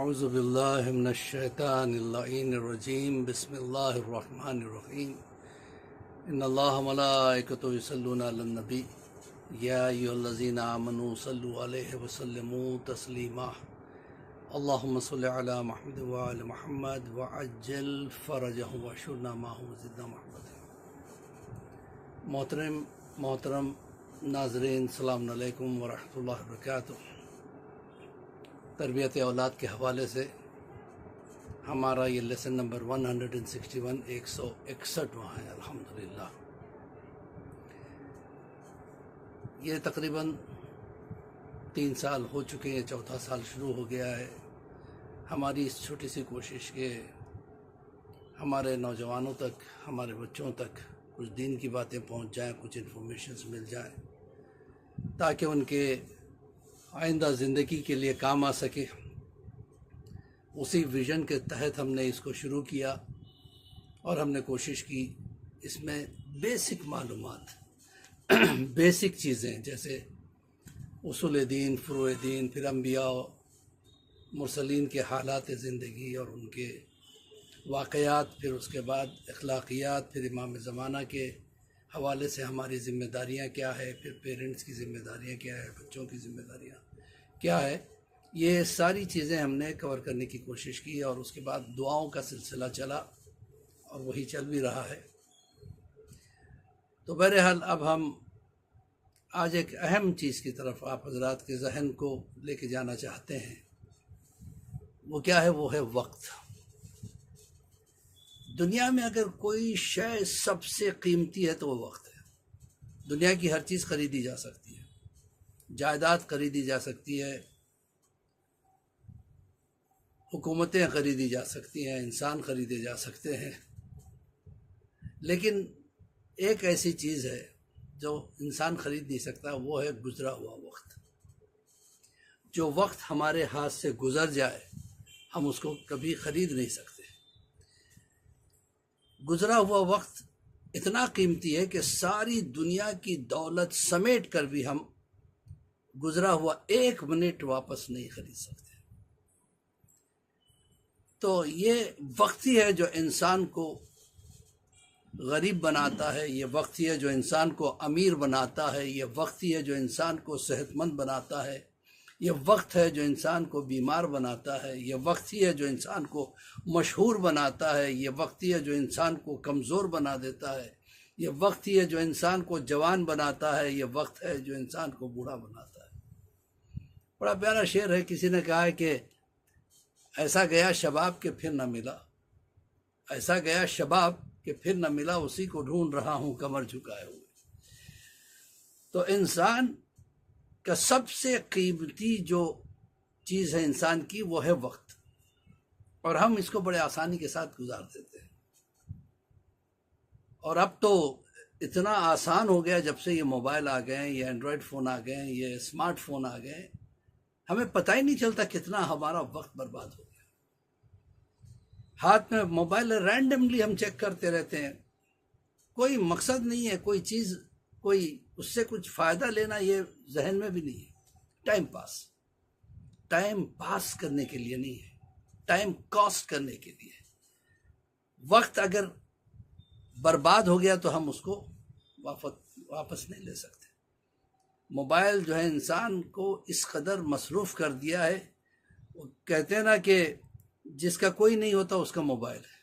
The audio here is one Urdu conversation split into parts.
اعوذ باللہ من الشیطان اللعین الرجیم بسم اللہ الرحمن الرحیم ان اللہ ملائکتہ یصلون علی النبی یا ایھا الذین آمنوا صلوا علیہ وسلموا تسلیما اللہم صل علی محمد وعلی محمد وعجل فرجہم واشرنا معہم وزدنا محمد۔ محترم ناظرین، السلام علیکم ورحمۃ اللہ وبرکاتہ۔ تربیت اولاد کے حوالے سے ہمارا یہ لیسن نمبر 161 161واں ہے الحمدللہ۔ یہ تقریباً 3 سال ہو چکے ہیں، چوتھا سال شروع ہو گیا ہے۔ ہماری اس چھوٹی سی کوشش کہ ہمارے نوجوانوں تک، ہمارے بچوں تک کچھ دین کی باتیں پہنچ جائیں، کچھ انفارمیشنز مل جائیں تاکہ ان کے آئندہ زندگی کے لیے کام آ سکے۔ اسی ویژن کے تحت ہم نے اس کو شروع کیا اور ہم نے کوشش کی اس میں بیسک معلومات بیسک چیزیں جیسے اصول دین، فروع دین، پھر انبیاء مرسلین کے حالات زندگی اور ان کے واقعات، پھر اس کے بعد اخلاقیات، پھر امام زمانہ کے حوالے سے ہماری ذمہ داریاں کیا ہے، پھر پیرنٹس کی ذمہ داریاں کیا ہے، بچوں کی ذمہ داریاں کیا ہے، یہ ساری چیزیں ہم نے کور کرنے کی کوشش کی۔ اور اس کے بعد دعاؤں کا سلسلہ چلا اور وہی چل بھی رہا ہے۔ تو بہرحال اب ہم آج ایک اہم چیز کی طرف آپ حضرات کے ذہن کو لے کے جانا چاہتے ہیں۔ وہ کیا ہے؟ وہ ہے وقت۔ دنیا میں اگر کوئی شے سب سے قیمتی ہے تو وہ وقت ہے۔ دنیا کی ہر چیز خریدی جا سکتی ہے، جائیداد خریدی جا سکتی ہے، حکومتیں خریدی جا سکتی ہیں، انسان خریدے جا سکتے ہیں، لیکن ایک ایسی چیز ہے جو انسان خرید نہیں سکتا، وہ ہے گزرا ہوا وقت۔ جو وقت ہمارے ہاتھ سے گزر جائے ہم اس کو کبھی خرید نہیں سکتے۔ گزرا ہوا وقت اتنا قیمتی ہے کہ ساری دنیا کی دولت سمیٹ کر بھی ہم گزرا ہوا 1 منٹ واپس نہیں خرید سکتے۔ تو یہ وقت ہی ہے جو انسان کو غریب بناتا ہے، یہ وقت ہی ہے جو انسان کو امیر بناتا ہے، یہ وقت ہی ہے جو انسان کو صحت مند بناتا ہے، یہ وقت ہے جو انسان کو بیمار بناتا ہے، یہ وقت ہی ہے جو انسان کو مشہور بناتا ہے، یہ وقت ہی ہے جو انسان کو کمزور بنا دیتا ہے، یہ وقت ہی ہے جو انسان کو جوان بناتا ہے، یہ وقت ہے جو انسان کو بوڑھا بناتا ہے۔ بڑا پیارا شعر ہے، کسی نے کہا ہے کہ ایسا گیا شباب کہ پھر نہ ملا، ایسا گیا شباب کہ پھر نہ ملا، اسی کو ڈھونڈ رہا ہوں کمر جھکائے ہوئے۔ تو انسان کا سب سے قیمتی جو چیز ہے انسان کی، وہ ہے وقت، اور ہم اس کو بڑے آسانی کے ساتھ گزار دیتے ہیں۔ اور اب تو اتنا آسان ہو گیا جب سے یہ موبائل آ گئے ہیں، یہ اینڈرائڈ فون آ گئے ہیں، یہ اسمارٹ فون آ گئے ہیں، ہمیں پتہ ہی نہیں چلتا کتنا ہمارا وقت برباد ہو گیا۔ ہاتھ میں موبائل رینڈملی ہم چیک کرتے رہتے ہیں، کوئی مقصد نہیں ہے، کوئی چیز، کوئی اس سے کچھ فائدہ لینا یہ ذہن میں بھی نہیں ہے۔ ٹائم پاس کرنے کے لیے نہیں ہے، ٹائم کاسٹ کرنے کے لیے۔ وقت اگر برباد ہو گیا تو ہم اس کو واپس نہیں لے سکتے۔ موبائل جو ہے انسان کو اس قدر مصروف کر دیا ہے، وہ کہتے ہیں نا کہ جس کا کوئی نہیں ہوتا اس کا موبائل ہے،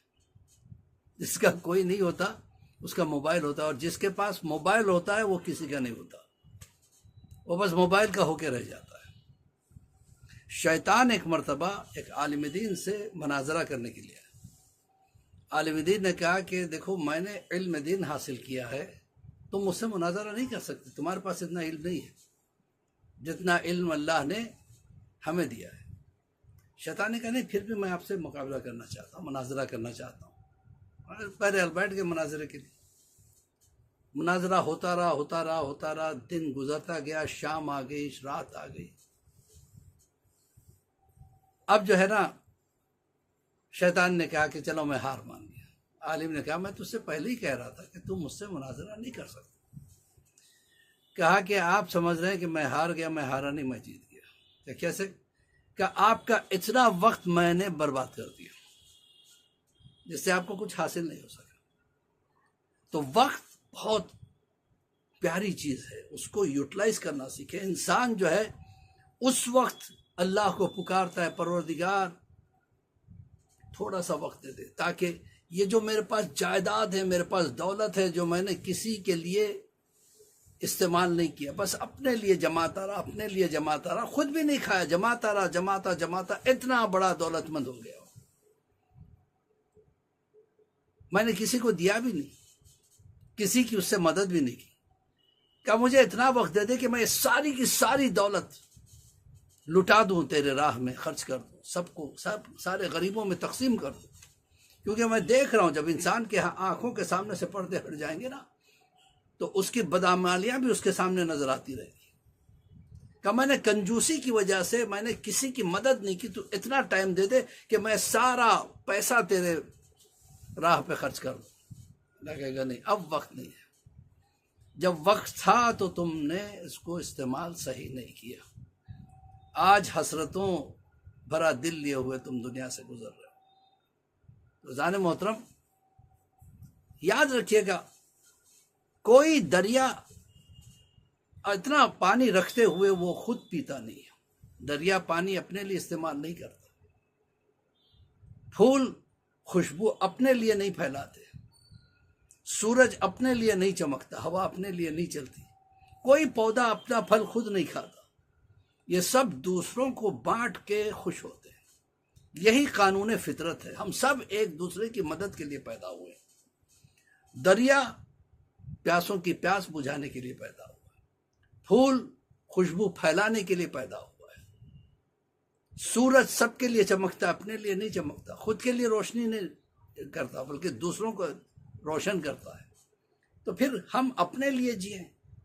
جس کا کوئی نہیں ہوتا اس کا موبائل ہوتا ہے، اور جس کے پاس موبائل ہوتا ہے وہ کسی کا نہیں ہوتا، وہ بس موبائل کا ہو کے رہ جاتا ہے۔ شیطان ایک مرتبہ ایک عالم دین سے مناظرہ کرنے کے لیے آیا۔ عالم دین نے کہا کہ دیکھو، میں نے علم دین حاصل کیا ہے، تم مجھ سے مناظرہ نہیں کر سکتے، تمہارے پاس اتنا علم نہیں ہے جتنا علم اللہ نے ہمیں دیا ہے۔ شیطان نے کہا نہیں، پھر بھی میں آپ سے مقابلہ کرنا چاہتا ہوں، مناظرہ کرنا چاہتا ہوں۔ بہرحال بیٹھ گئے مناظرے کے لیے۔ مناظرہ ہوتا رہا، دن گزرتا گیا، شام آ گئی، رات آ گئی۔ اب جو ہے نا، شیطان نے کہا کہ چلو میں ہار مان گیا۔ عالم نے کہا میں تجھ سے پہلے ہی کہہ رہا تھا کہ تم مجھ سے مناظرہ نہیں کر سکتے۔ کہا کہ آپ سمجھ رہے ہیں کہ میں ہار گیا، میں ہارا نہیں، میں جیت گیا۔ کہ کیسے؟ کہ آپ کا اتنا وقت میں نے برباد کر دیا جس سے آپ کو کچھ حاصل نہیں ہو سکا. تو وقت بہت پیاری چیز ہے، اس کو یوٹیلائز کرنا سیکھے. انسان جو ہے اس وقت اللہ کو پکارتا ہے، پروردگار تھوڑا سا وقت دے دے تاکہ یہ جو میرے پاس جائیداد ہے، میرے پاس دولت ہے، جو میں نے کسی کے لیے استعمال نہیں کیا، بس اپنے لیے جماتا رہا، اپنے لیے جماتا رہا، خود بھی نہیں کھایا، جماتا رہا، جماتا اتنا بڑا دولت مند ہو گیا. میں نے کسی کو دیا بھی نہیں، کسی کی اس سے مدد بھی نہیں کی. کہ مجھے اتنا وقت دے دے کہ میں ساری کی ساری دولت لٹا دوں، تیرے راہ میں خرچ کر دوں، سب کو سارے غریبوں میں تقسیم کر دوں. کیونکہ میں دیکھ رہا ہوں جب انسان کے آنکھوں کے سامنے سے پردے ہٹ جائیں گے نا، تو اس کی بدعمالیاں بھی اس کے سامنے نظر آتی رہے گی. کہ میں نے کنجوسی کی وجہ سے میں نے کسی کی مدد نہیں کی، تو اتنا ٹائم دے دے کہ میں سارا پیسہ تیرے راہ پہ خرچ کر دوں. لگے گا نہیں، اب وقت نہیں ہے. جب وقت تھا تو تم نے اس کو استعمال صحیح نہیں کیا. آج حسرتوں بھرا دل لیے ہوئے تم دنیا سے گزر رہے ہو. رضان محترم، یاد رکھیے گا، کوئی دریا اتنا پانی رکھتے ہوئے وہ خود پیتا نہیں ہے. دریا پانی اپنے لیے استعمال نہیں کرتا. پھول خوشبو اپنے لیے نہیں پھیلاتے. سورج اپنے لیے نہیں چمکتا، ہوا اپنے لیے نہیں چلتی. کوئی پودا اپنا پھل خود نہیں کھاتا. یہ سب دوسروں کو بانٹ کے خوش ہوتے ہیں. یہی قانون فطرت ہے. ہم سب ایک دوسرے کی مدد کے لیے پیدا ہوئے ہیں. دریا پیاسوں کی پیاس بجھانے کے لیے پیدا ہوا ہے. پھول خوشبو پھیلانے کے لیے پیدا ہوا ہے. سورج سب کے لیے چمکتا، اپنے لیے نہیں چمکتا. خود کے لیے روشنی نہیں کرتا بلکہ دوسروں کو روشن کرتا ہے. تو پھر ہم اپنے لیے جئیں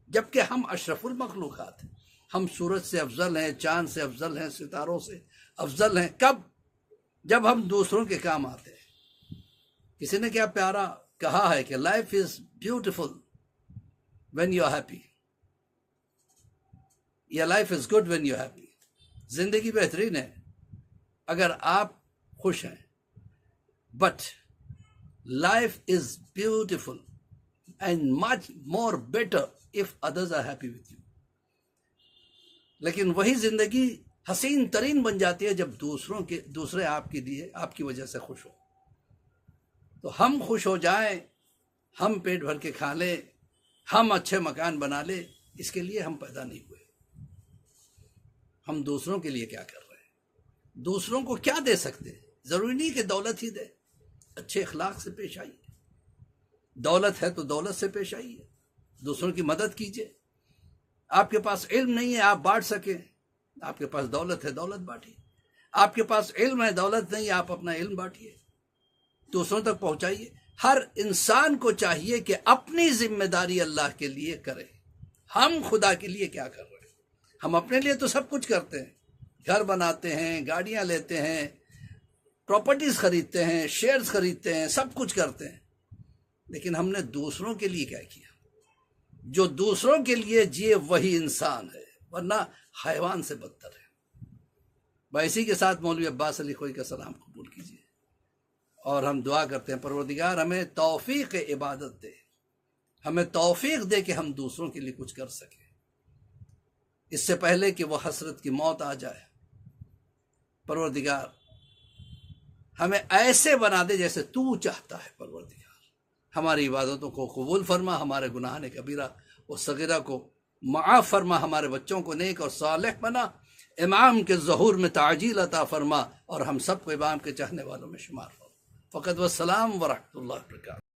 جبکہ ہم اشرف المخلوقات ہیں. ہم سورج سے افضل ہیں، چاند سے افضل ہیں، ستاروں سے افضل ہیں. کب؟ جب ہم دوسروں کے کام آتے ہیں. کسی نے کیا پیارا کہا ہے کہ life is beautiful when you are happy, یا life is good when you are happy. زندگی بہترین ہے اگر آپ خوش ہیں. But life is beautiful and much more better if others are happy with you. لیکن وہی زندگی حسین ترین بن جاتی ہے جب دوسرے آپ کے لیے، آپ کی وجہ سے خوش ہو. تو ہم خوش ہو جائیں، ہم پیٹ بھر کے کھا لیں، ہم اچھے مکان بنا لیں، اس کے لیے ہم پیدا نہیں ہوئے. ہم دوسروں کے لیے کیا کر رہے ہیں؟ دوسروں کو کیا دے سکتے ہیں؟ ضروری نہیں کہ دولت ہی دے. اچھے اخلاق سے پیش آئیے. دولت ہے تو دولت سے پیش آئیے. دوسروں کی مدد کیجیے. آپ کے پاس علم نہیں ہے، آپ بانٹ سکیں. آپ کے پاس دولت ہے، دولت بانٹیے. آپ کے پاس علم ہے، دولت نہیں، آپ اپنا علم بانٹیے، دوسروں تک پہنچائیے. ہر انسان کو چاہیے کہ اپنی ذمہ داری اللہ کے لیے کرے. ہم خدا کے لیے کیا کر رہے ہیں؟ ہم اپنے لیے تو سب کچھ کرتے ہیں. گھر بناتے ہیں، گاڑیاں لیتے ہیں، پراپرٹیز خریدتے ہیں، شیئرز خریدتے ہیں، سب کچھ کرتے ہیں. لیکن ہم نے دوسروں کے لیے کیا کیا؟ جو دوسروں کے لیے جیے وہی انسان ہے، ورنہ حیوان سے بدتر ہے. اسی کے ساتھ مولوی عباس علی خوئی کا سلام قبول کیجیے اور ہم دعا کرتے ہیں پروردگار ہمیں توفیق عبادت دے، ہمیں توفیق دے کہ ہم دوسروں کے لیے کچھ کر سکیں اس سے پہلے کہ وہ حسرت کی موت آ جائے. پروردگار ہمیں ایسے بنا دے جیسے تو چاہتا ہے. پروردگار ہماری عبادتوں کو قبول فرما، ہمارے گناہ کبیرہ و صغیرہ کو معاف فرما، ہمارے بچوں کو نیک اور صالح بنا، امام کے ظہور میں تعجیل عطا فرما اور ہم سب کو امام کے چاہنے والوں میں شمار فرما. فقط والسلام ورحمۃ اللہ وبرکاتہ.